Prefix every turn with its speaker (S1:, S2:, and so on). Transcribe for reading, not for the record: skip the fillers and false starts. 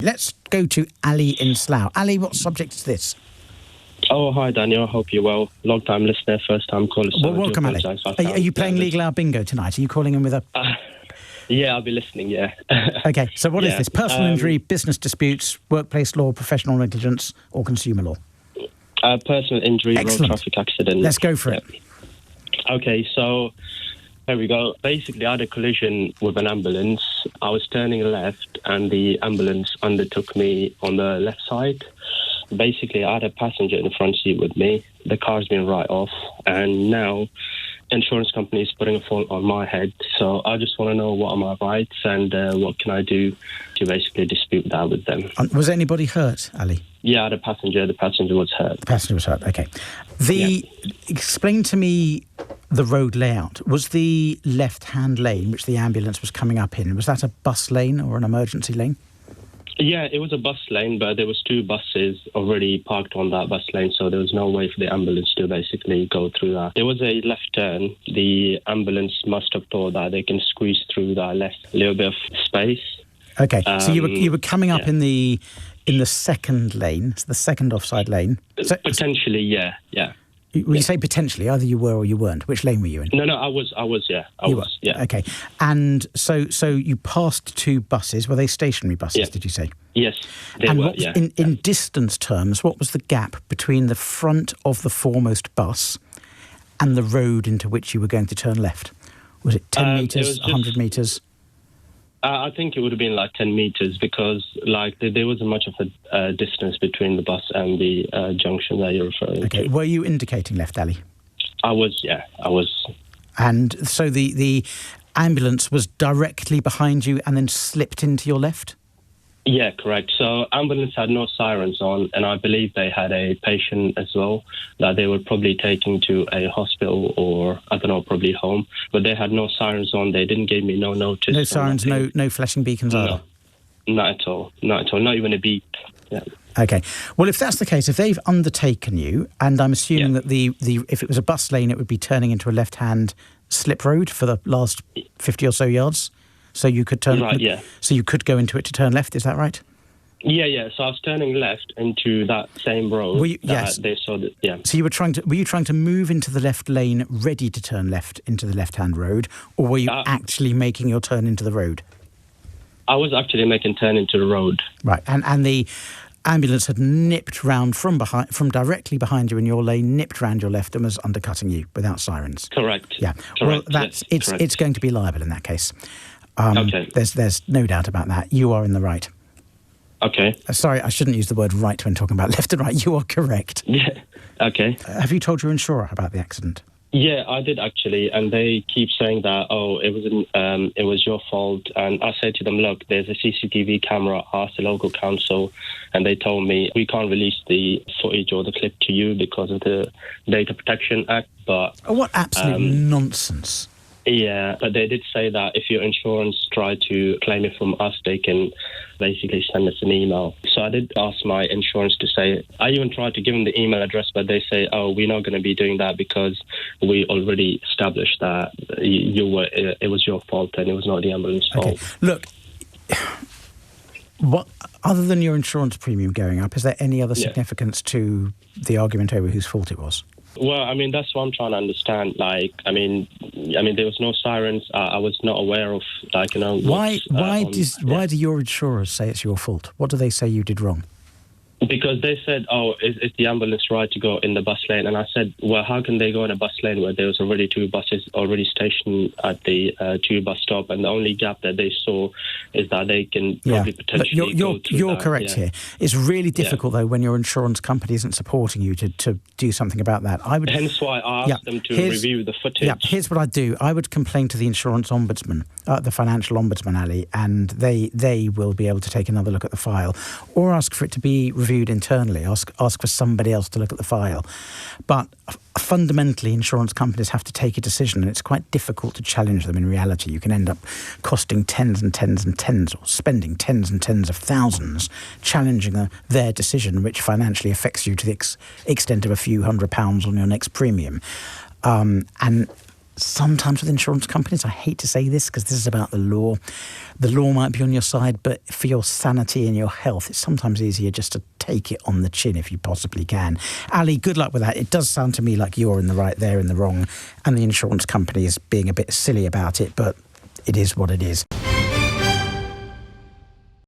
S1: Let's go to Ali in Slough. Ali, what subject is this?
S2: Oh, hi, Daniel. I hope you're well. Long-time listener, first-time caller.
S1: Well, welcome, Ali. Are you playing Legal Hour Bingo tonight? Are you calling in with a...
S2: Yeah, I'll be listening, yeah.
S1: OK, so what is this? Personal injury, business disputes, workplace law, professional negligence or consumer law?
S2: Personal injury,
S1: Excellent.
S2: road traffic accident.
S1: Let's go for it.
S2: OK, so... There we go. Basically, I had a collision with an ambulance. I was turning left and the ambulance undertook me on the left side. Basically, I had a passenger in the front seat with me. The car's been right off. And now, insurance company is putting a fault on my head. So I just want to know what are my rights and what can I do to basically dispute that with them.
S1: Was anybody hurt, Ali?
S2: Yeah, I had a passenger. The passenger was hurt.
S1: The passenger was hurt, OK. Explain to me the road layout. Was the left-hand lane, which the ambulance was coming up in, was that a bus lane or an emergency lane?
S2: Yeah, it was a bus lane, but there was 2 buses already parked on that bus lane, so there was no way for the ambulance to basically go through that. There was a left turn. The ambulance must have thought that they can squeeze through that left little bit of space. OK,
S1: so you were coming up in the second lane, the second offside lane?
S2: Potentially, yeah.
S1: When you say potentially, either you were or you weren't. Which lane were you in?
S2: No, I was, yeah. I was.
S1: OK. And so you passed 2 buses. Were they stationary buses, did you say?
S2: Yes, they were,
S1: In distance terms, what was the gap between the front of the foremost bus and the road into which you were going to turn left? Was it 10 metres, 100 metres?
S2: I think it would have been like 10 metres because there wasn't much of a distance between the bus and the junction that you're referring to.
S1: Were you indicating left, Ali?
S2: I was, yeah, I was.
S1: And so the ambulance was directly behind you and then slipped into your left?
S2: Yeah, correct. So ambulance had no sirens on, and I believe they had a patient as well that they were probably taking to a hospital or, I don't know, probably home. But they had no sirens on. They didn't give me no notice.
S1: No sirens, no flashing beacons either?
S2: Not at all. Not even a beep. Yeah.
S1: OK. Well, if that's the case, if they've undertaken you, and I'm assuming that if it was a bus lane, it would be turning into a left-hand slip road for the last 50 or so yards? So you could turn So you could go into it to turn left, is that right?
S2: Yeah. So I was turning left into that same road.
S1: Yes.
S2: They saw that, yeah.
S1: So you were trying to move into the left lane, ready to turn left into the left-hand road, or were you actually making your turn into the road?
S2: I was actually making turn into the road. Right,
S1: and the ambulance had nipped round from directly behind you in your lane, nipped round your left and was undercutting you without sirens.
S2: Correct.
S1: Yeah.
S2: Correct.
S1: Well, it's going to be liable in that case. There's no doubt about that. You are in the right.
S2: Okay.
S1: Sorry, I shouldn't use the word right when talking about left and right. You are correct.
S2: Yeah. Okay.
S1: Have you told your insurer about the accident?
S2: Yeah, I did actually, and they keep saying that, it was your fault. And I said to them, look, there's a CCTV camera. I asked the local council, and they told me we can't release the footage or the clip to you because of the Data Protection Act. But
S1: what absolute nonsense!
S2: Yeah, but they did say that if your insurance try to claim it from us, they can basically send us an email. So I did ask my insurance to say, I even tried to give them the email address, but they say, we're not going to be doing that because we already established that it was your fault and it was not the ambulance fault.
S1: Look, what other than your insurance premium going up, is there any other significance to the argument over whose fault it was?
S2: Well, I mean, that's what I'm trying to understand. Like, I mean, there was no sirens. I was not aware of,
S1: Why do your insurers say it's your fault? What do they say you did wrong?
S2: Because they said, is the ambulance right to go in the bus lane? And I said, well, how can they go in a bus lane where there was already 2 buses already stationed at the 2 bus stop, and the only gap that they saw is that they can probably potentially go through
S1: You're correct here. It's really difficult, though, when your insurance company isn't supporting you to do something about that.
S2: Hence why I asked them to review the footage.
S1: Yeah, here's what I'd do. I would complain to the insurance ombudsman, the financial ombudsman, Ali, and they will be able to take another look at the file, or ask for it to be reviewed internally, ask for somebody else to look at the file. But fundamentally, insurance companies have to take a decision, and it's quite difficult to challenge them in reality. You can end up costing tens and tens and tens, or spending tens and tens of thousands challenging their decision, which financially affects you to the extent of a few £100s on your next premium. And sometimes with insurance companies, I hate to say this because this is about the law might be on your side, but for your sanity and your health, it's sometimes easier just to take it on the chin if you possibly can. Ali, good luck with that. It does sound to me like you're in the right, they're in the wrong, and the insurance company is being a bit silly about it, but it is what it is.